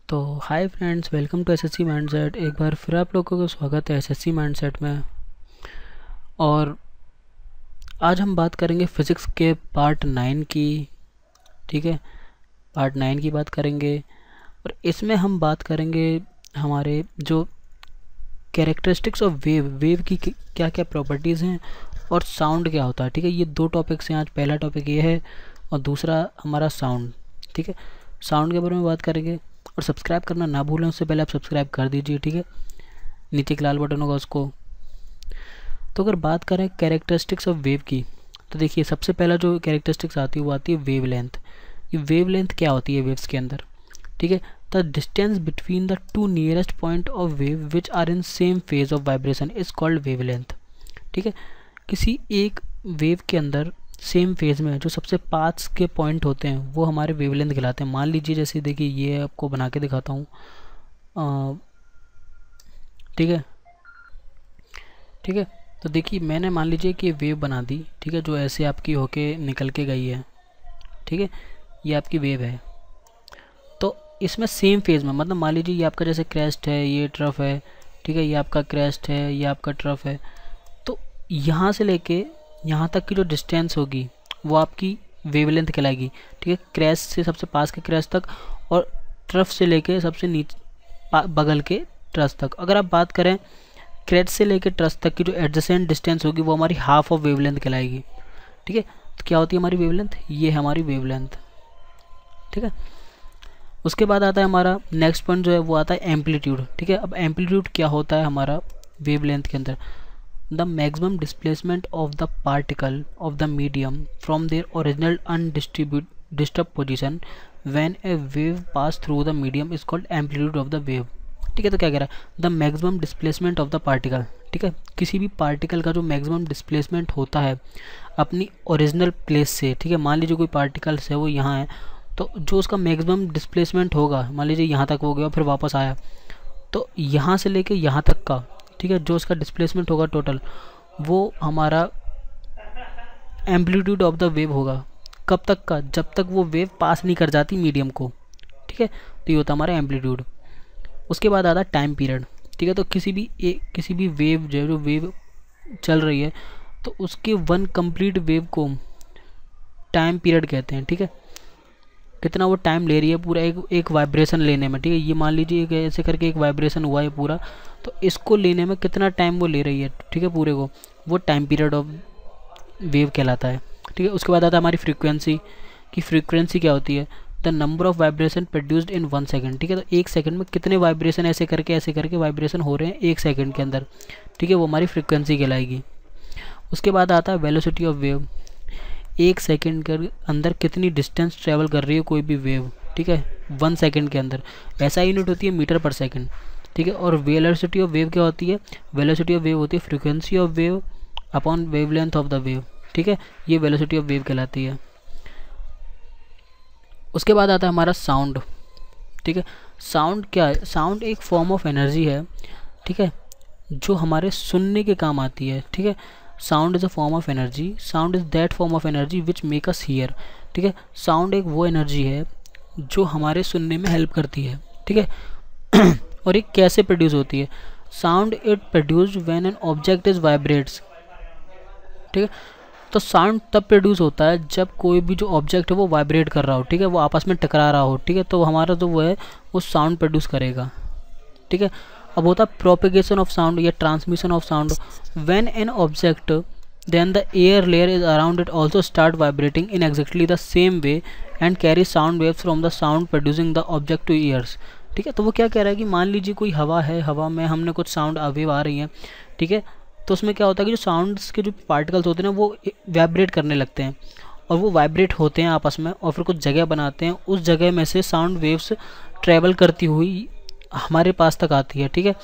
तो hi friends, welcome to SSC mindset. एक बार फिर आप लोगों को स्वागत है एसएससी माइंडसेट में। और आज हम बात करेंगे फिज़िक्स के पार्ट 9 की। ठीक है, पार्ट 9 की बात करेंगे और इसमें हम बात करेंगे हमारे जो कैरेक्टरिस्टिक्स ऑफ वेव की क्या क्या प्रॉपर्टीज़ हैं और साउंड क्या होता है। ठीक है, ये दो टॉपिक्स हैं आज। पहला टॉपिक ये है और दूसरा हमारा साउंड। ठीक है, साउंड के बारे में बात करेंगे। और सब्सक्राइब करना ना भूलें, उससे पहले आप सब्सक्राइब कर दीजिए। ठीक है, नीचे एक लाल बटन होगा उसको। तो अगर बात करें कैरेक्टरिस्टिक्स ऑफ वेव की, तो देखिए सबसे पहला जो कैरेक्टरिस्टिक्स आती है वो आती है वेव लेंथ। ये वेव लेंथ क्या होती है वेव्स के अंदर? ठीक है, the distance between the two nearest point of wave which are in same phase of vibration is called wavelength. ठीक है, किसी एक वेव के अंदर सेम फेज में जो सबसे पास के पॉइंट होते हैं वो हमारे वेवलेंथ कहलाते हैं। मान लीजिए जैसे देखिए ये आपको बना के दिखाता हूँ। ठीक है, ठीक है, तो देखिए मैंने मान लीजिए कि वेव बना दी। ठीक है, जो ऐसे आपकी होके निकल के गई है। ठीक है, ये आपकी वेव है। तो इसमें सेम फेज में, मतलब मान लीजिए ये आपका जैसे क्रेस्ट है, ये ट्रफ है। ठीक है, ये आपका क्रेस्ट है, ये आपका ट्रफ है। तो यहाँ से लेके यहाँ तक की जो डिस्टेंस होगी वो आपकी वेवलेंथ कहलाएगी। ठीक है, क्रेस्ट से सबसे पास के क्रेस्ट तक और ट्रफ से लेके सबसे नीचे बगल के ट्रस तक। अगर आप बात करें क्रेस्ट से लेके ट्रस तक की जो एडजेसेंट डिस्टेंस होगी वो हमारी हाफ ऑफ वेवलेंथ कहलाएगी। ठीक है, तो क्या होती है हमारी वेवलेंथ? ये है हमारी वेवलेंथ। ठीक है, उसके बाद आता है हमारा नेक्स्ट पॉइंट जो है वो आता है एम्पलीट्यूड। ठीक है, अब एम्पलीट्यूड क्या होता है हमारा वेवलेंथ के अंदर? The maximum displacement of the particle of the medium from their original undisturbed position when a wave pass through the medium is called amplitude of the wave। ठीक है, तो क्या कह रहा है? The maximum displacement of the particle। ठीक है, किसी भी पार्टिकल का जो मैक्सिमम डिस्प्लेसमेंट होता है अपनी ओरिजिनल प्लेस से। ठीक है, मान लीजिए कोई पार्टिकल्स है वो यहाँ है, तो जो उसका मैक्सिमम डिस्प्लेसमेंट होगा, मान लीजिए यहाँ तक हो गया फिर वापस आया, तो यहाँ से लेके यहाँ तक का, ठीक है, जो उसका डिस्प्लेसमेंट होगा टोटल, वो हमारा एम्पलीट्यूड ऑफ द वेव होगा। कब तक का? जब तक वो वेव पास नहीं कर जाती मीडियम को। ठीक है, तो ये होता है हमारा एम्पलीट्यूड। उसके बाद आता है टाइम पीरियड। ठीक है, तो किसी भी वेव जो वेव चल रही है तो उसके वन कंप्लीट वेव को टाइम पीरियड कहते हैं। ठीक है, कितना वो टाइम ले रही है पूरा एक वाइब्रेशन लेने में। ठीक है, ये मान लीजिए ऐसे करके एक वाइब्रेशन हुआ है पूरा, तो इसको लेने में कितना टाइम वो ले रही है, ठीक है, पूरे को, वो टाइम पीरियड ऑफ वेव कहलाता है। ठीक है, उसके बाद आता है हमारी फ्रीक्वेंसी। की फ्रीक्वेंसी क्या होती है? The number of vibration produced in 1 second. ठीक है, तो एक सेकंड में कितने वाइब्रेशन ऐसे करके वाइब्रेशन हो रहे हैं एक सेकंड के अंदर। ठीक है, वो हमारी फ्रीक्वेंसी कहलाएगी। उसके बाद आता है वेलोसिटी ऑफ वेव। एक सेकंड के अंदर कितनी डिस्टेंस ट्रेवल कर रही है कोई भी वेव। ठीक है, 1 सेकंड के अंदर। ऐसा यूनिट होती है मीटर पर सेकंड। ठीक है, और वेलोसिटी ऑफ वेव क्या होती है? वेलोसिटी ऑफ वेव होती है frequency of wave upon wavelength of the wave. ठीक है, ये वेलोसिटी ऑफ वेव कहलाती है। उसके बाद आता है हमारा साउंड। ठीक है, साउंड क्या है? साउंड एक फॉर्म ऑफ एनर्जी है। ठीक है, जो हमारे सुनने के काम आती है। ठीक है, sound is a form of energy. Sound is that form of energy which make us here. ठीक है, साउंड एक वो एनर्जी है जो हमारे सुनने में हेल्प करती है। ठीक है और ये कैसे प्रोड्यूस होती है? Sound it produced when an object is vibrates. ठीक है, तो साउंड तब प्रोड्यूस होता है जब कोई भी जो ऑब्जेक्ट है वो वाइब्रेट कर रहा हो। ठीक है, वो आपस में टकरा रहा हो। ठीक है, तो हमारा जो वो है वो साउंड प्रोड्यूस करेगा। ठीक है, अब होता है प्रोपेगेशन ऑफ साउंड या transmission of sound. When an object then the air layer is around it also start vibrating in exactly the same way and carry sound waves from the sound producing the object to ears। ठीक है, तो वो क्या कह रहा है कि मान लीजिए कोई हवा है, हवा में हमने कुछ साउंड वेव आ रही हैं। ठीक है, तो उसमें क्या होता है कि जो साउंड्स के जो पार्टिकल्स होते हैं ना वो वाइब्रेट करने लगते हैं और वो वाइब्रेट होते हैं आपस में और फिर कुछ जगह बनाते हैं। उस जगह में से साउंड वेव्स ट्रेवल करती हुई हमारे पास तक आती है। ठीक है,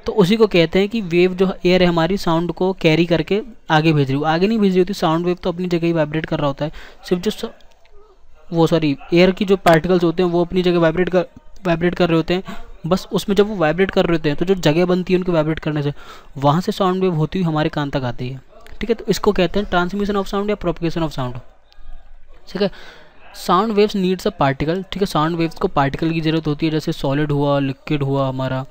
तो उसी को कहते हैं कि वेव जो एयर है हमारी साउंड को कैरी करके आगे भेज रही हो। आगे नहीं भेज रही होती साउंड वेव, तो अपनी जगह ही वाइब्रेट कर रहा होता है। सिर्फ जो एयर की जो पार्टिकल्स होते हैं वो अपनी जगह वाइब्रेट कर रहे होते हैं। बस उसमें जब वो वाइब्रेट कर रहे होते हैं तो जो जगह बनती है उनके वाइब्रेट करने से, वहाँ से साउंड वेव होती हुई हमारे कान तक आती है। ठीक है, तो इसको कहते हैं ट्रांसमिशन ऑफ साउंड या प्रोपगेशन ऑफ साउंड। ठीक है, sound waves needs a particle, ठीक है, साउंड वेव्स को पार्टिकल की ज़रूरत होती है, जैसे सॉलिड हुआ, लिक्विड हुआ हमारा,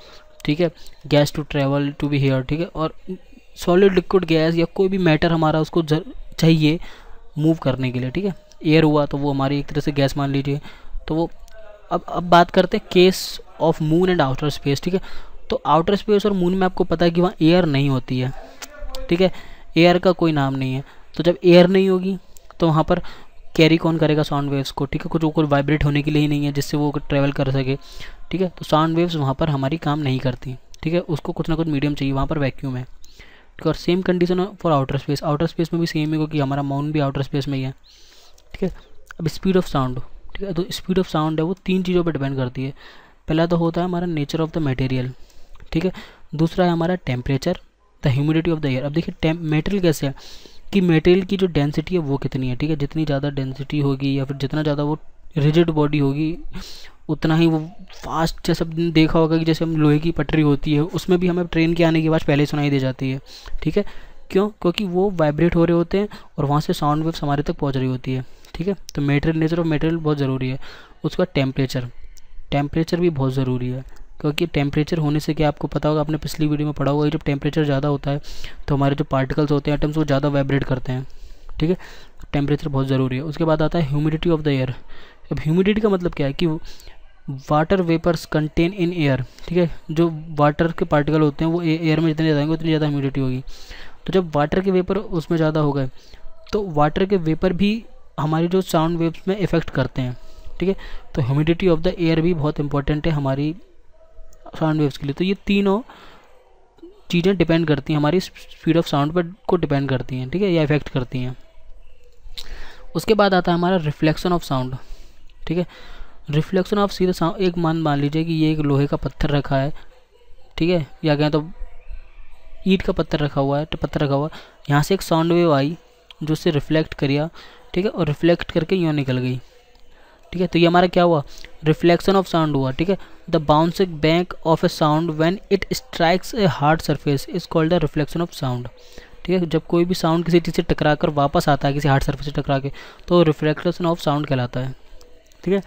ठीक है, gas to travel to be here, ठीक है, और सॉलिड लिक्विड गैस या कोई भी मैटर हमारा उसको चाहिए मूव करने के लिए, ठीक है। एयर हुआ तो वो हमारी एक तरह से गैस मान लीजिए, तो वो अब बात करते हैं case of moon and outer space, ठीक है। तो आउटर स्पेस और मून में आपको पता है कि वहाँ एयर नहीं होती है, ठीक है, एयर का कोई नाम नहीं है। तो जब एयर नहीं होगी तो वहाँ पर कैरी कौन करेगा साउंड वेव्स को, ठीक है, कुछ वाइब्रेट होने के लिए ही नहीं है जिससे वो ट्रैवल कर सके, ठीक है। तो साउंड वेव्स वहाँ पर हमारी काम नहीं करती, ठीक है, उसको कुछ ना कुछ मीडियम चाहिए, वहाँ पर वैक्यूम है, ठीक है। और same condition for outer space, outer space में भी सेम है क्योंकि हमारा मून भी आउटर स्पेस में ही है, ठीक है। अब स्पीड ऑफ साउंड, ठीक है, तो स्पीड ऑफ साउंड है वो 3 चीज़ों पर डिपेंड करती है। पहला तो होता है हमारा नेचर ऑफ द मटेरियल, ठीक है, दूसरा है हमारा temperature, the humidity of the air. अब देखिए मटेरियल कैसे है कि मटेरियल की जो डेंसिटी है वो कितनी है, ठीक है, जितनी ज़्यादा डेंसिटी होगी या फिर जितना ज़्यादा वो रिजिड बॉडी होगी उतना ही वो फास्ट, जैसे देखा होगा कि जैसे हम लोहे की पटरी होती है उसमें भी हमें ट्रेन के आने की आवाज़ पहले सुनाई दे जाती है, ठीक है, क्यों, क्योंकि वो वाइब्रेट हो रहे होते हैं और वहाँ से साउंड वेव्स हमारे तक पहुँच रही होती है, ठीक है। तो मटेरियल, नेचर ऑफ मटेरियल बहुत ज़रूरी है। उसका टेम्परेचर, टेम्परेचर भी बहुत ज़रूरी है क्योंकि टेम्परेचर होने से क्या आपको पता होगा, आपने पिछली वीडियो में पढ़ा होगा, जब टेम्परेचर ज़्यादा होता है तो हमारे जो पार्टिकल्स होते हैं एटम्स वो ज़्यादा वाइब्रेट करते हैं, ठीक है। टेम्परेचर बहुत ज़रूरी है। उसके बाद आता है ह्यूमिडिटी ऑफ द एयर। अब ह्यूमिडिटी का मतलब क्या है कि water vapours contain in air, ठीक है, जो वाटर के पार्टिकल होते हैं वो एयर में जितने ज़्यादा होंगे उतनी ज़्यादा ह्यूमिडिटी होगी। तो जब वाटर के वेपर उसमें ज़्यादा हो गए तो वाटर के वेपर भी हमारी जो साउंड वेव्स में इफ़ेक्ट करते हैं, ठीक है। तो ह्यूमिडिटी ऑफ द एयर भी बहुत इंपॉर्टेंट है हमारी साउंड वेव्स के लिए। तो ये तीनों चीज़ें डिपेंड करती हैं हमारी स्पीड ऑफ साउंड पर को डिपेंड करती हैं, ठीक है, या इफेक्ट करती हैं। उसके बाद आता है हमारा रिफ्लेक्शन ऑफ साउंड, ठीक है। रिफ्लेक्शन ऑफ सीधा साउंड, एक मान लीजिए कि ये एक लोहे का पत्थर रखा है, ठीक है, या कहें तो ईंट का पत्थर रखा हुआ है, तो पत्थर रखा हुआ, यहाँ से एक साउंड वेव आई जो उससे रिफ्लेक्ट करिया, ठीक है, और रिफ्लेक्ट करके यूँ निकल गई, ठीक है। तो ये हमारा क्या हुआ, रिफ्लेक्शन ऑफ साउंड हुआ, ठीक है। The bouncing back of A sound when it strikes a hard surface is called the reflection of sound, ठीक है। जब कोई भी साउंड किसी चीज़ से टकरा कर वापस आता है किसी हार्ड सरफेस से टकरा के तो रिफ्लेक्शन ऑफ साउंड कहलाता है, ठीक है।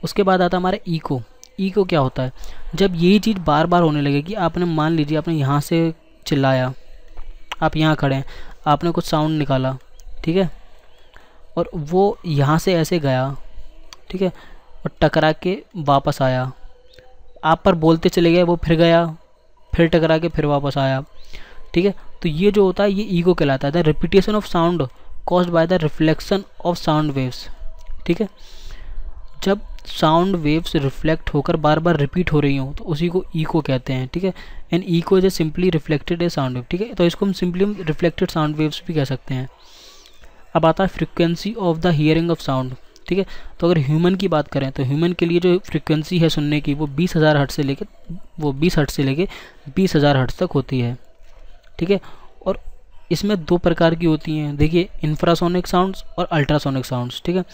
उसके बाद आता है हमारा इको। इको क्या होता है, जब यही चीज़ बार बार होने लगे कि आपने मान लीजिए आपने यहाँ से चिल्लाया, आप यहाँ खड़े हैं, आपने कुछ साउंड निकाला, ठीक है, और वो यहाँ से ऐसे गया, ठीक है, और टकरा के वापस आया, आप पर बोलते चले गए, वो फिर गया, फिर टकरा के फिर वापस आया, ठीक है। तो ये जो होता है ये ईगो कहलाता है, the repetition of sound caused by the reflection of sound waves, ठीक है। जब साउंड वेव्स रिफ्लेक्ट होकर बार बार रिपीट हो रही हो तो उसी को इको कहते हैं, ठीक है। And echo is simply reflected a sound wave, ठीक है। तो इसको हम सिंपली रिफ्लेक्टेड साउंड वेव्स भी कह सकते हैं। अब आता है frequency of the hearing of sound, ठीक है। तो अगर ह्यूमन की बात करें तो ह्यूमन के लिए जो फ्रिक्वेंसी है सुनने की वो 20,000 हर्ट्ज से लेकर 20,000 हर्ट्ज तक होती है, ठीक है। और इसमें 2 प्रकार की होती हैं, देखिए, इंफ्रासोनिक साउंड्स और अल्ट्रासोनिक साउंड्स, ठीक है।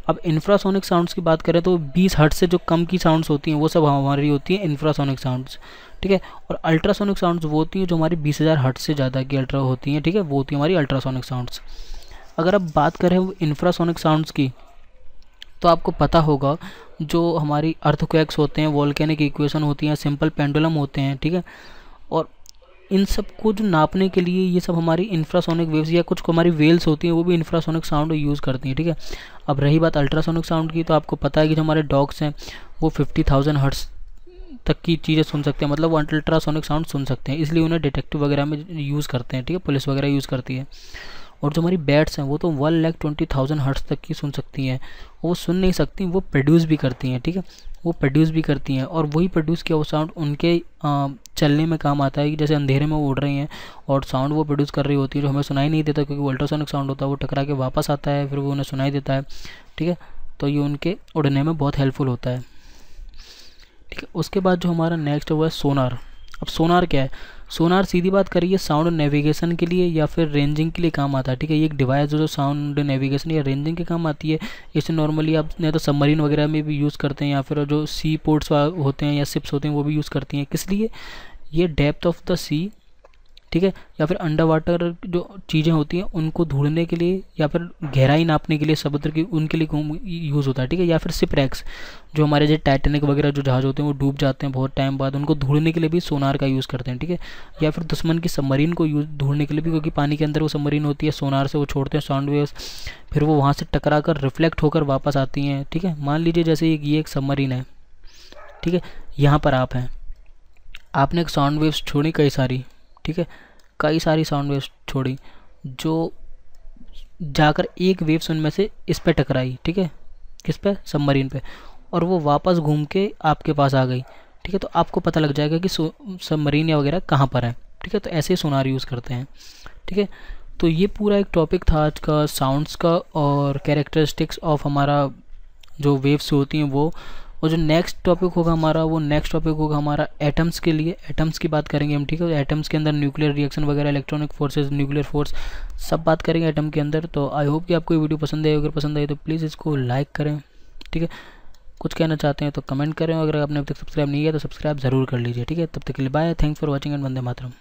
अब इंफ्रासोनिक साउंड्स की बात करें तो 20 हर्ट्ज से जो कम की साउंड्स होती हैं वो सब हमारी होती हैं इंफ्रासोनिक साउंड्स, ठीक है। और अल्ट्रासोनिक साउंड्स वो होती हैं जो हमारी 20,000 हर्ट्ज से ज़्यादा की अल्ट्रा होती हैं, ठीक है, वो होती है हमारी अल्ट्रासोनिक साउंड्स। अगर अब बात करें इंफ्रासोनिक साउंड्स की तो आपको पता होगा जो हमारी अर्थक्वेक्स होते हैं, वोल्केनिक इक्वेशन होती हैं, सिंपल पेंडुलम होते हैं, ठीक है। और इन सब को जो नापने के लिए ये सब हमारी इंफ्रासोनिक वेव्स या कुछ हमारी वेल्स होती हैं वो भी इंफ्रासोनिक साउंड यूज़ करती हैं, ठीक है। अब रही बात अल्ट्रासोनिक साउंड की, तो आपको पता है कि जो हमारे डॉग्स हैं वो 50,000 हर्ट्ज तक की चीज़ें सुन सकते हैं, मतलब वो अल्ट्रासोनिक साउंड सुन सकते हैं, इसलिए उन्हें डिटेक्टिव वगैरह में यूज़ करते हैं, ठीक है, पुलिस वगैरह यूज़ करती है। और जो हमारी बैट्स हैं वो तो 1,20,000 हर्ट्ज तक की सुन सकती हैं, वो सुन नहीं सकती, वो प्रोड्यूस भी करती हैं, ठीक है, वो प्रोड्यूस भी करती हैं। और वही प्रोड्यूस किया वो साउंड उनके चलने में काम आता है, कि जैसे अंधेरे में वो उड़ रही हैं और साउंड वो प्रोड्यूस कर रही होती है जो हमें सुनाई नहीं देता क्योंकि वो अल्ट्रासोनिक साउंड होता है, वो टकरा के वापस आता है, फिर वो उन्हें सुनाई देता है, ठीक है। तो ये उनके उड़ने में बहुत हेल्पफुल होता है, ठीक है। उसके बाद जो हमारा नेक्स्ट हुआ है सोनार। अब सोनार क्या है, सोनार सीधी बात करिए साउंड नेविगेशन के लिए या फिर रेंजिंग के लिए काम आता है, ठीक है। ये एक डिवाइस जो साउंड नेविगेशन या रेंजिंग के काम आती है। इसे नॉर्मली आप या तो सबमरीन वगैरह में भी यूज़ करते हैं या फिर जो सी पोर्ट्स होते हैं या शिप्स होते हैं वो भी यूज़ करती हैं। किस लिए, ये डेप्थ ऑफ द सी ठीक है, या फिर अंडर वाटर जो चीज़ें होती हैं उनको ढूंढने के लिए या फिर गहराई नापने के लिए समुद्र की उनके लिए यूज़ होता है। ठीक है, या फिर शिपरैक्स जो हमारे जो टाइटैनिक वगैरह जो जहाज़ होते हैं वो डूब जाते हैं बहुत टाइम बाद, उनको ढूंढने के लिए भी सोनार का यूज़ करते हैं। ठीक है, या फिर दुश्मन की सबमरीन को यूज ढूंढने के लिए भी, क्योंकि पानी के अंदर वो सबमरीन होती है, सोनार से वो छोड़ते हैं साउंड वेव्स, फिर वो वहाँ से टकरा कर रिफ्लेक्ट होकर वापस आती हैं। ठीक है, मान लीजिए जैसे ये एक सबमरीन है, ठीक है, यहाँ पर आप हैं, आपने एक साउंड वेव्स छोड़ी कई सारी, ठीक है, कई सारी साउंड वेव्स छोड़ी जो जाकर एक वेव्स उनमें से इस पे टकराई। ठीक है, किस पे, सबमरीन पे, और वो वापस घूम के आपके पास आ गई। ठीक है, तो आपको पता लग जाएगा कि सबमरीन या वगैरह कहाँ पर है। ठीक है, तो ऐसे सोनार यूज़ करते हैं। ठीक है, तो ये पूरा एक टॉपिक था आज का साउंड्स का और कैरेक्टरिस्टिक्स ऑफ हमारा जो वेव्स होती हैं वो। और जो नेक्स्ट टॉपिक होगा हमारा, वो नेक्स्ट टॉपिक होगा हमारा एटम्स के लिए, एटम्स की बात करेंगे हम। ठीक है, एटम्स के अंदर न्यूक्लियर रिएक्शन वगैरह, इलेक्ट्रॉनिक फोर्सेस, न्यूक्लियर फोर्स, सब बात करेंगे एटम के अंदर। तो आई होप कि आपको ये वीडियो पसंद है, अगर पसंद आई तो प्लीज़ इसको लाइक करें। ठीक है, कुछ कहना चाहते हैं तो कमेंट करें, अगर आपने अब तक सब्सक्राइब नहीं किया तो सब्सक्राइब ज़रूर कर लीजिए। ठीक है, तब तक के लिए bye, thanks for watching and Vande Mataram.